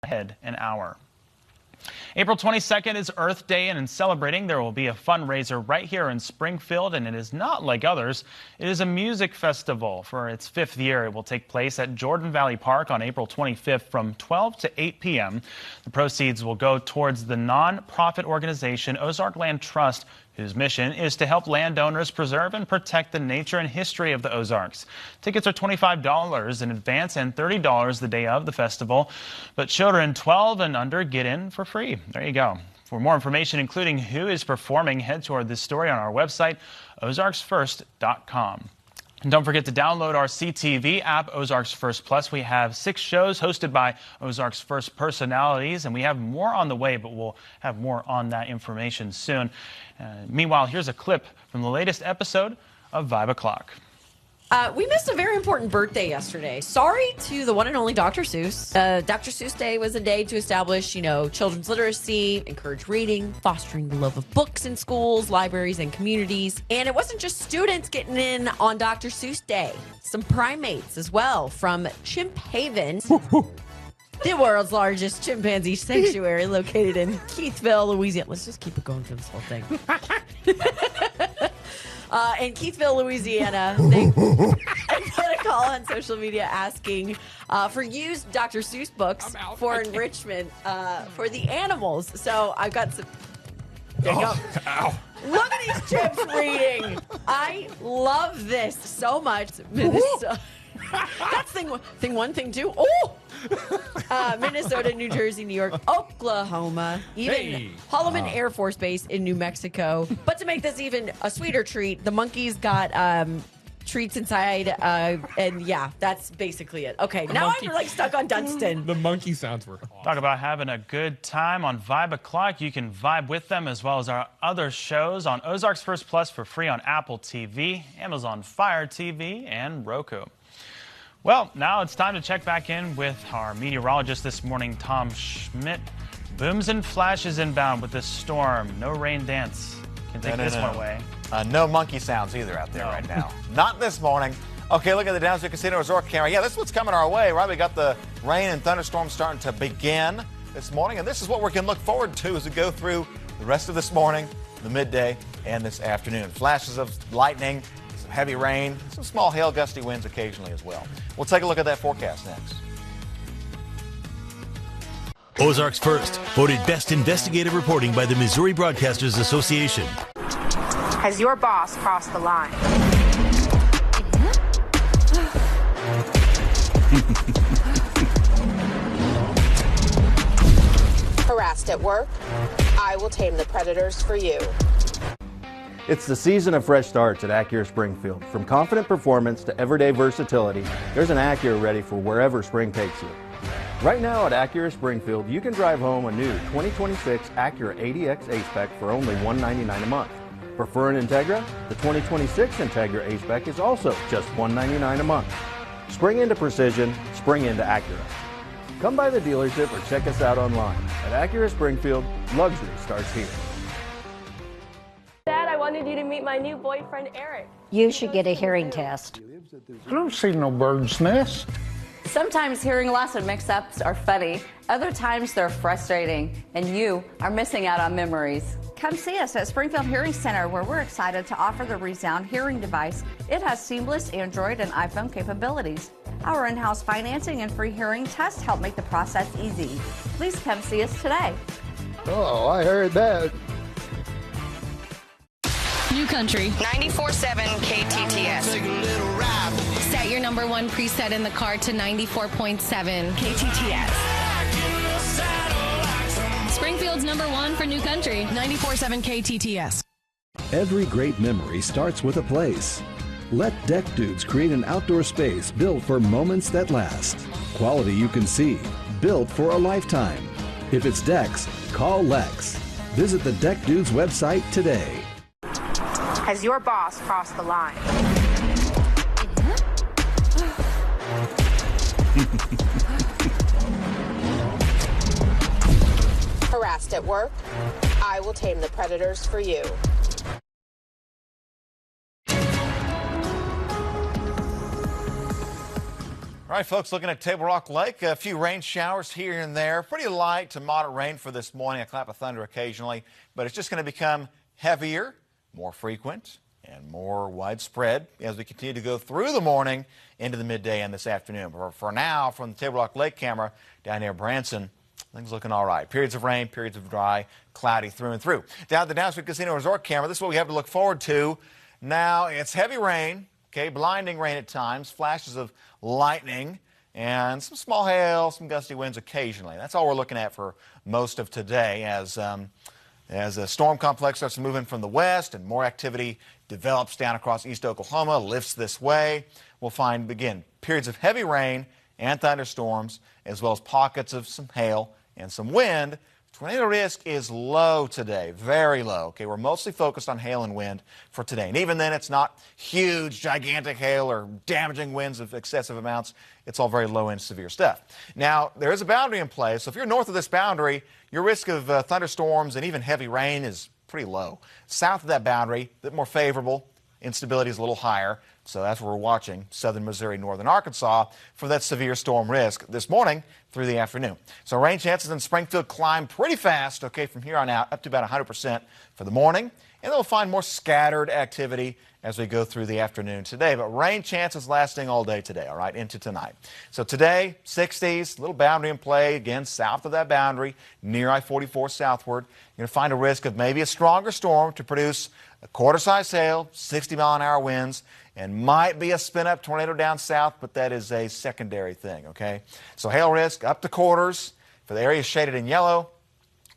ahead an hour. April 22nd is Earth Day, and in celebrating, there will be a fundraiser right here in Springfield, and it is not like others. It is a music festival. For its 5th year, it will take place at Jordan Valley Park on April 25th from 12 to 8 p.m. The proceeds will go towards the non-profit organization Ozark Land Trust, whose mission is to help landowners preserve and protect the nature and history of the Ozarks. Tickets are $25 in advance and $30 the day of the festival, but children 12 and under get in for free. There you go. For more information, including who is performing, head toward this story on our website, ozarksfirst.com. And don't forget to download our CTV app, Ozarks First Plus. We have 6 shows hosted by Ozarks First personalities, and we have more on the way, but we'll have more on that information soon. Meanwhile, here's a clip from the latest episode of Vibe O'Clock. We missed a very important birthday yesterday. Sorry to the one and only Dr. Seuss. Dr. Seuss Day was a day to establish, children's literacy, encourage reading, fostering the love of books in schools, libraries, and communities. And it wasn't just students getting in on Dr. Seuss Day. Some primates as well from Chimp Haven. The world's largest chimpanzee sanctuary located in Keithville, Louisiana. Let's just keep it going for this whole thing. In Keithville, Louisiana, they put a call on social media asking for used Dr. Seuss books for enrichment for the animals. So I've got some. There you go. Ow. Look at these chimps reading. I love this so much. That's thing one, thing two. Oh! Minnesota, New Jersey, New York, Oklahoma, even Holloman Air Force Base in New Mexico. But to make this even a sweeter treat, the monkeys got treats inside, and yeah, that's basically it. Okay, now I'm stuck on Dunstan. The monkey sounds were awesome. Talk about having a good time on Vibe O'Clock. You can vibe with them as well as our other shows on Ozarks First Plus for free on Apple TV, Amazon Fire TV, and Roku. Well, now it's time to check back in with our meteorologist this morning, Tom Schmidt. Booms and flashes inbound with this storm. No rain dance. Can take this one away. No monkey sounds either out there right now. Not this morning. Okay, look at the Downsview Casino Resort camera. Yeah, this is what's coming our way, right? We got the rain and thunderstorms starting to begin this morning, and this is what we can look forward to as we go through the rest of this morning, the midday, and this afternoon. Flashes of lightning, some heavy rain, some small hail, gusty winds occasionally as well. We'll take a look at that forecast next. Ozarks First, voted best investigative reporting by the Missouri Broadcasters Association. Has your boss crossed the line? Harassed at work? I will tame the predators for you. It's the season of fresh starts at Acura Springfield. From confident performance to everyday versatility, there's an Acura ready for wherever spring takes you. Right now at Acura Springfield, you can drive home a new 2026 Acura ADX A-Spec for only $199 a month. Prefer an Integra? The 2026 Integra A-Spec is also just $199 a month. Spring into precision, spring into Acura. Come by the dealership or check us out online. At Acura Springfield, luxury starts here. Dad, I wanted you to meet my new boyfriend, Eric. You should get a hearing test. I don't see no bird's nest. Sometimes hearing loss and mix-ups are funny. Other times they're frustrating, and you are missing out on memories. Come see us at Springfield Hearing Center, where we're excited to offer the Resound hearing device. It has seamless Android and iPhone capabilities. Our in-house financing and free hearing tests help make the process easy. Please come see us today. Oh, I heard that. New Country 94.7 KTTS. Set your number one preset in the car to 94.7 KTTS. Springfield's number one for New Country 94.7 KTTS. Every great memory starts with a place. Let Deck Dudes create an outdoor space built for moments that last. Quality you can see, built for a lifetime. If it's decks, call Lex. Visit the Deck Dudes website today. Has your boss crossed the line? Harassed at work? I will tame the predators for you. All right, folks, looking at Table Rock Lake, a few rain showers here and there. Pretty light to moderate rain for this morning, a clap of thunder occasionally, but it's just going to become heavier, more frequent, and more widespread as we continue to go through the morning into the midday and this afternoon. But for now, from the Table Rock Lake camera down near Branson, things looking all right. Periods of rain, periods of dry, cloudy through and through. Down at the Daybreak Casino Resort camera, this is what we have to look forward to. Now, it's heavy rain. Okay, blinding rain at times, flashes of lightning, and some small hail, some gusty winds occasionally. That's all we're looking at for most of today as the storm complex starts to move in from the west and more activity develops down across east Oklahoma, lifts this way. We'll find, again, periods of heavy rain and thunderstorms, as well as pockets of some hail and some wind. Tornado risk is low today, very low. Okay, we're mostly focused on hail and wind for today. And even then, it's not huge, gigantic hail or damaging winds of excessive amounts. It's all very low-end severe stuff. Now, there is a boundary in place. So if you're north of this boundary, your risk of thunderstorms and even heavy rain is pretty low. South of that boundary, a bit more favorable. Instability is a little higher. So that's where we're watching southern Missouri, northern Arkansas for that severe storm risk this morning through the afternoon. So rain chances in Springfield climb pretty fast, okay, from here on out, up to about 100% for the morning. And they'll find more scattered activity as we go through the afternoon today. But rain chances lasting all day today, all right, into tonight. So today, 60s, little boundary in play, again, south of that boundary, near I-44 southward. You're going to find a risk of maybe a stronger storm to produce a quarter-size hail, 60-mile-an-hour winds, and might be a spin-up tornado down south, but that is a secondary thing, okay? So hail risk up to quarters for the areas shaded in yellow.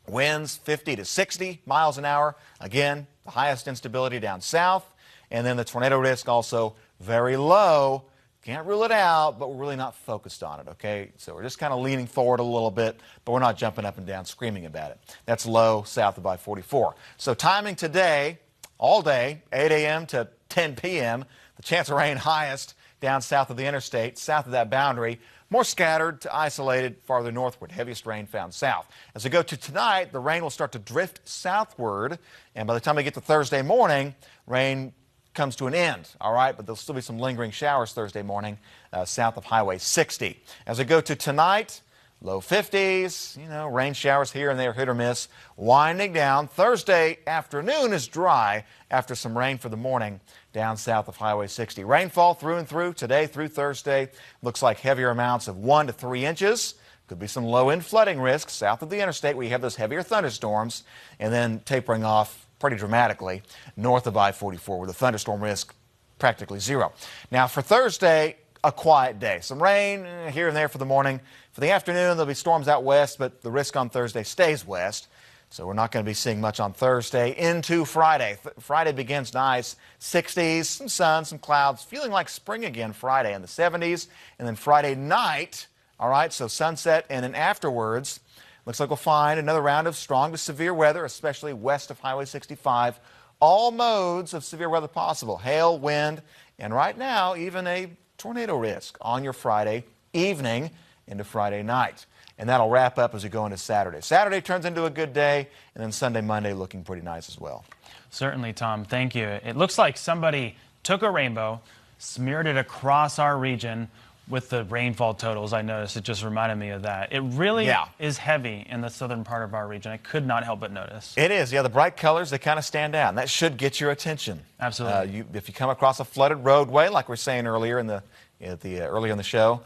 Winds 50 to 60 miles an hour. Again, the highest instability down south. And then the tornado risk also very low. Can't rule it out, but we're really not focused on it, okay? So we're just kind of leaning forward a little bit, but we're not jumping up and down screaming about it. That's low south of I-44. So timing today, all day, 8 a.m. to 10 p.m., the chance of rain highest down south of the interstate, south of that boundary, more scattered to isolated farther northward. Heaviest rain found south. As we go to tonight, the rain will start to drift southward, and by the time we get to Thursday morning, rain comes to an end, all right? But there'll still be some lingering showers Thursday morning south of Highway 60. As we go to tonight, low 50s, rain showers here and there, hit or miss, winding down. Thursday afternoon is dry after some rain for the morning down south of Highway 60. Rainfall through and through today through Thursday. Looks like heavier amounts of 1 to 3 inches. Could be some low-end flooding risks south of the interstate where you have those heavier thunderstorms, and then tapering off pretty dramatically north of I-44 where the thunderstorm risk practically zero. Now for Thursday, a quiet day. Some rain here and there for the morning. For the afternoon, there'll be storms out west, but the risk on Thursday stays west. So we're not going to be seeing much on Thursday into Friday. Friday begins nice, 60s, some sun, some clouds, feeling like spring again Friday in the 70s. And then Friday night, all right, so sunset and then afterwards, looks like we'll find another round of strong to severe weather, especially west of Highway 65. All modes of severe weather possible, hail, wind, and right now, even a tornado risk on your Friday evening into Friday night. And that'll wrap up as we go into Saturday. Saturday turns into a good day, and then Sunday, Monday looking pretty nice as well. Certainly, Tom. Thank you. It looks like somebody took a rainbow, smeared it across our region with the rainfall totals. I noticed it just reminded me of that. It really is heavy in the southern part of our region. I could not help but notice. It is. Yeah, the bright colors, they kind of stand out. And that should get your attention. Absolutely. If you come across a flooded roadway, like we were saying earlier earlier in the show,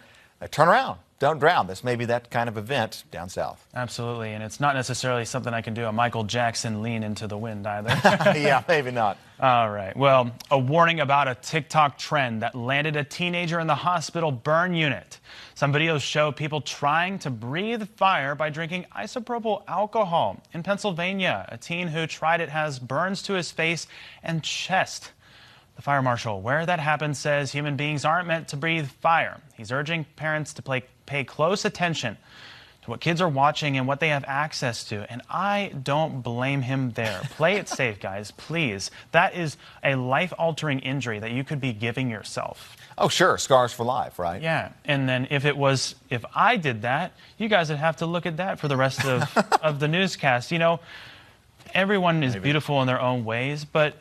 turn around. Don't drown. This may be that kind of event down south. Absolutely, and it's not necessarily something I can do a Michael Jackson lean into the wind either. Yeah, maybe not. All right. Well, a warning about a TikTok trend that landed a teenager in the hospital burn unit. Some videos show people trying to breathe fire by drinking isopropyl alcohol. In Pennsylvania, a teen who tried it has burns to his face and chest. The fire marshal, where that happened, says human beings aren't meant to breathe fire. He's urging parents to pay close attention to what kids are watching and what they have access to. And I don't blame him there. Play it safe, guys, please. That is a life-altering injury that you could be giving yourself. Oh, sure. Scars for life, right? Yeah. And then if I did that, you guys would have to look at that for the rest of, of the newscast. Everyone is beautiful in their own ways, but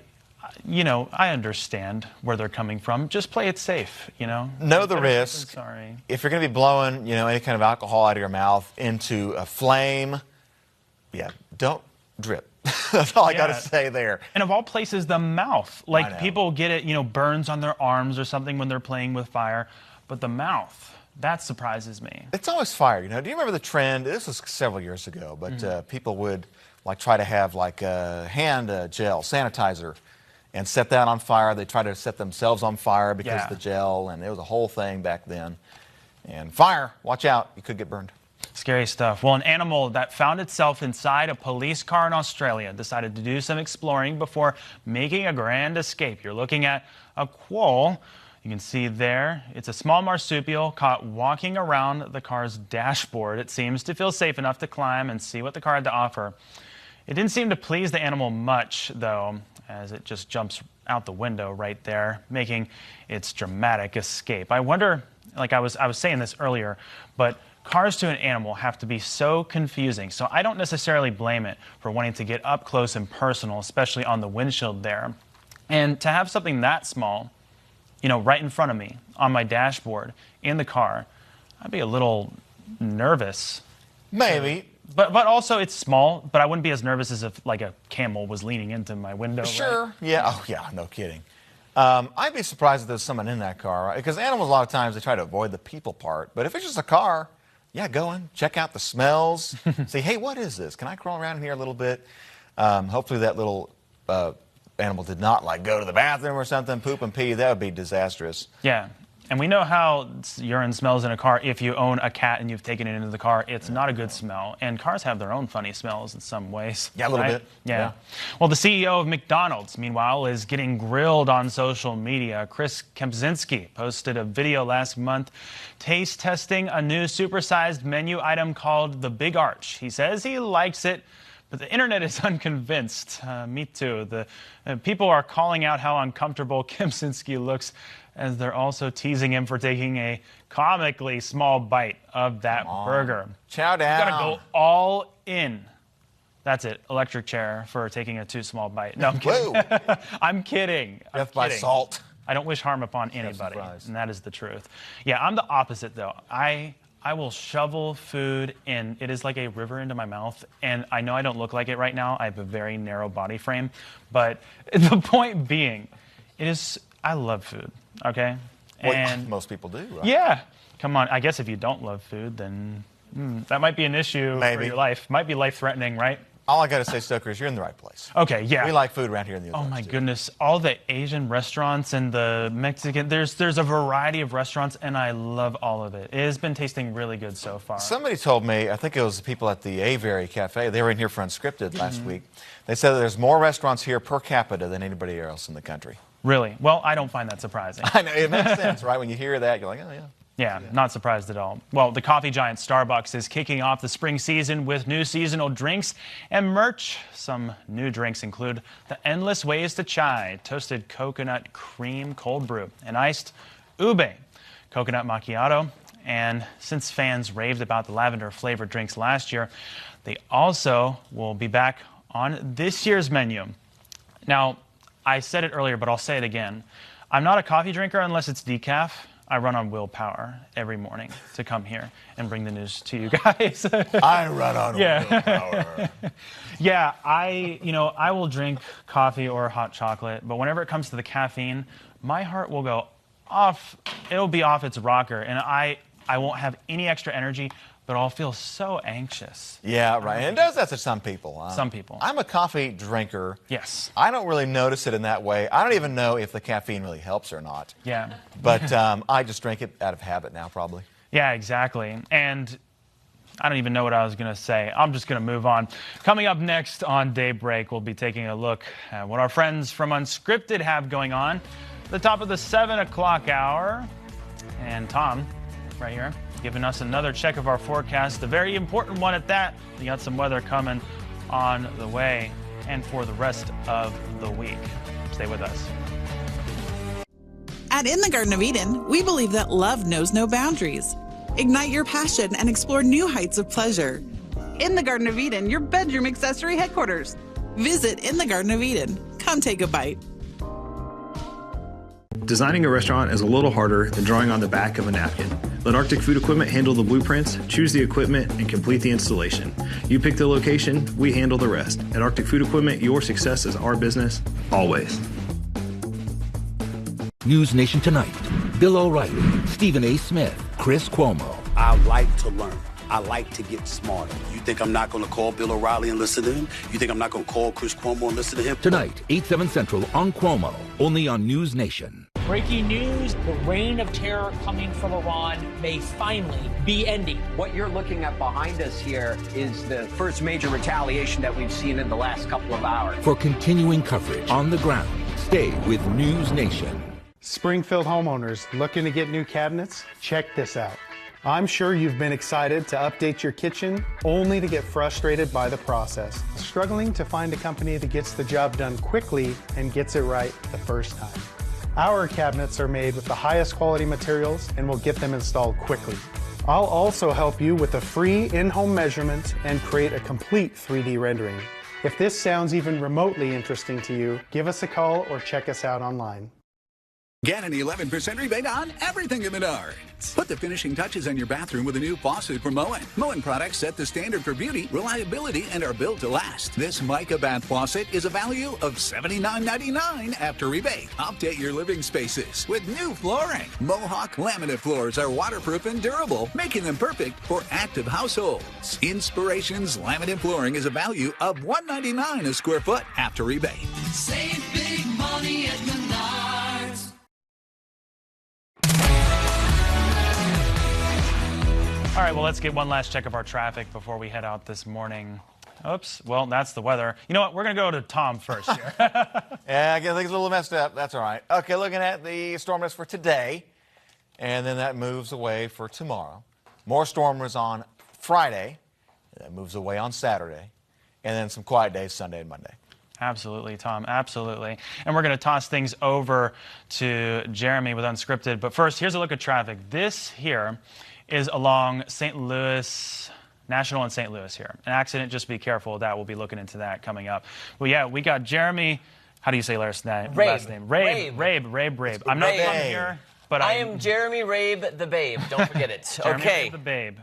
I understand where they're coming from. Just play it safe, Know the risk. Sorry. If you're going to be blowing, any kind of alcohol out of your mouth into a flame, don't drip. That's all I got to say there. And of all places, the mouth. Like, people get it, burns on their arms or something when they're playing with fire. But the mouth, that surprises me. It's always fire. Do you remember the trend? This was several years ago, but people would try to have hand gel, sanitizer, and set that on fire. They try to set themselves on fire because of the gel, and it was a whole thing back then. And fire, watch out, you could get burned. Scary stuff. Well, an animal that found itself inside a police car in Australia decided to do some exploring before making a grand escape. You're looking at a quoll. You can see there, it's a small marsupial caught walking around the car's dashboard. It seems to feel safe enough to climb and see what the car had to offer. It didn't seem to please the animal much, though, as it just jumps out the window right there, making its dramatic escape. I wonder, like I was saying this earlier, but cars to an animal have to be so confusing, so I don't necessarily blame it for wanting to get up close and personal, especially on the windshield there. And to have something that small, right in front of me, on my dashboard, in the car, I'd be a little nervous. Maybe. But also it's small, but I wouldn't be as nervous as if a camel was leaning into my window. Sure. Right? Yeah. Oh, yeah. No kidding. I'd be surprised if there's someone in that car, right? Because animals, a lot of times, they try to avoid the people part. But if it's just a car, go in, check out the smells, say, hey, what is this? Can I crawl around in here a little bit? Hopefully that little animal did not go to the bathroom or something, poop and pee. That would be disastrous. Yeah. And we know how urine smells in a car. If you own a cat and you've taken it into the car, it's not a good smell. And cars have their own funny smells in some ways. Yeah, a little bit. Yeah. Well, the CEO of McDonald's, meanwhile, is getting grilled on social media. Chris Kempczynski posted a video last month taste testing a new supersized menu item called the Big Arch. He says he likes it, but the internet is unconvinced. Me too. The people are calling out how uncomfortable Kempczynski looks, as they're also teasing him for taking a comically small bite of that burger. Chow down. You gotta go all in. That's it. Electric chair for taking a too small bite. No, I'm kidding. I'm kidding. Death by salt. I don't wish harm upon anybody, and that is the truth. Yeah, I'm the opposite, though. I will shovel food in. It is like a river into my mouth, and I know I don't look like it right now. I have a very narrow body frame, but the point being, I love food, okay? And most people do, right? Yeah. Come on. I guess if you don't love food, then that might be an issue for your life. Might be life-threatening, right? All I got to say, Stoker, is you're in the right place. Okay, yeah. We like food around here in the Ozarks. Oh, my goodness. All the Asian restaurants and the Mexican, there's a variety of restaurants, and I love all of it. It has been tasting really good so far. Somebody told me, I think it was the people at the Aviary Cafe, they were in here for Unscripted last week. They said that there's more restaurants here per capita than anybody else in the country. Really? Well, I don't find that surprising. I know, it makes sense, right? When you hear that, you're like, oh, yeah. Yeah, not surprised at all. Well, the coffee giant Starbucks is kicking off the spring season with new seasonal drinks and merch. Some new drinks include the Endless Ways to Chai, toasted coconut cream cold brew, and iced ube, coconut macchiato. And since fans raved about the lavender-flavored drinks last year, they also will be back on this year's menu. Now, I said it earlier, but I'll say it again. I'm not a coffee drinker unless it's decaf. I run on willpower every morning to come here and bring the news to you guys. I run on willpower. Yeah, I will drink coffee or hot chocolate, but whenever it comes to the caffeine, my heart will go off. It'll be off its rocker, and I won't have any extra energy, but I'll feel so anxious. Yeah, right. And it does that to some people. Some people. I'm a coffee drinker. Yes. I don't really notice it in that way. I don't even know if the caffeine really helps or not. Yeah. But I just drink it out of habit now, probably. Yeah, exactly. And I don't even know what I was going to say. I'm just going to move on. Coming up next on Daybreak, we'll be taking a look at what our friends from Unscripted have going on at the top of the 7 o'clock hour. And Tom, right here, giving us another check of our forecast, a very important one at that. We got some weather coming on the way and for the rest of the week. Stay with us. At In the Garden of Eden, we believe that love knows no boundaries. Ignite your passion and explore new heights of pleasure. In the Garden of Eden, your bedroom accessory headquarters. Visit In the Garden of Eden. Come take a bite. Designing a restaurant is a little harder than drawing on the back of a napkin. Let Arctic Food Equipment handle the blueprints, choose the equipment, and complete the installation. You pick the location, we handle the rest. At Arctic Food Equipment, your success is our business, always. News Nation Tonight. Bill O'Reilly, Stephen A. Smith, Chris Cuomo. I like to learn. I like to get smarter. You think I'm not going to call Bill O'Reilly and listen to him? You think I'm not going to call Chris Cuomo and listen to him? Tonight, 8, 7 Central on Cuomo, only on News Nation. Breaking news, the reign of terror coming from Iran may finally be ending. What you're looking at behind us here is the first major retaliation that we've seen in the last couple of hours. For continuing coverage on the ground, stay with News Nation. Springfield homeowners looking to get new cabinets? Check this out. I'm sure you've been excited to update your kitchen only to get frustrated by the process. Struggling to find a company that gets the job done quickly and gets it right the first time. Our cabinets are made with the highest quality materials and will get them installed quickly. I'll also help you with a free in-home measurement and create a complete 3D rendering. If this sounds even remotely interesting to you, give us a call or check us out online. Get an 11% rebate on everything at Menards. Put the finishing touches on your bathroom with a new faucet from Moen. Moen products set the standard for beauty, reliability, and are built to last. This mica bath faucet is a value of $79.99 after rebate. Update your living spaces with new flooring. Mohawk laminate floors are waterproof and durable, making them perfect for active households. Inspirations laminate flooring is a value of $199 a square foot after rebate. Save big money at Menards. All right, well, let's get one last check of our traffic before we head out this morning. Oops, well, that's the weather. You know what? We're going to go to Tom first here. Yeah, I get things a little messed up. That's all right. Okay, looking at the storm risk for today, and then that moves away for tomorrow. More storm risk on Friday. That moves away on Saturday. And then some quiet days Sunday and Monday. Absolutely, Tom, absolutely. And we're going to toss things over to Jeremy with Unscripted. But first, here's a look at traffic. This here is along St. Louis, National and St. Louis here. An accident, just be careful of that. We'll be looking into that coming up. Well, yeah, we got Jeremy. How do you say last name? Rabe. I'm not from here, but I am Jeremy Rabe the Babe. Don't forget it. Jeremy Okay. Rabe the Babe.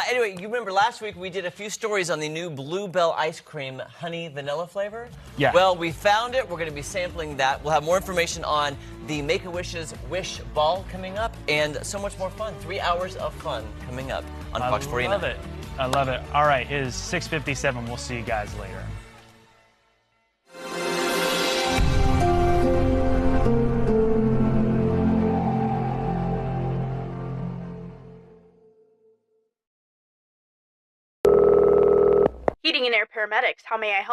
Anyway, you remember last week we did a few stories on the new Bluebell ice cream honey vanilla flavor? Yeah. Well, we found it. We're going to be sampling that. We'll have more information on the Make-A-Wish's Wish Ball coming up and so much more fun. 3 hours of fun coming up on Fox 49. I love it. I love it. All right, it is 6:57. We'll see you guys later. Heating and Air Paramedics, how may I help?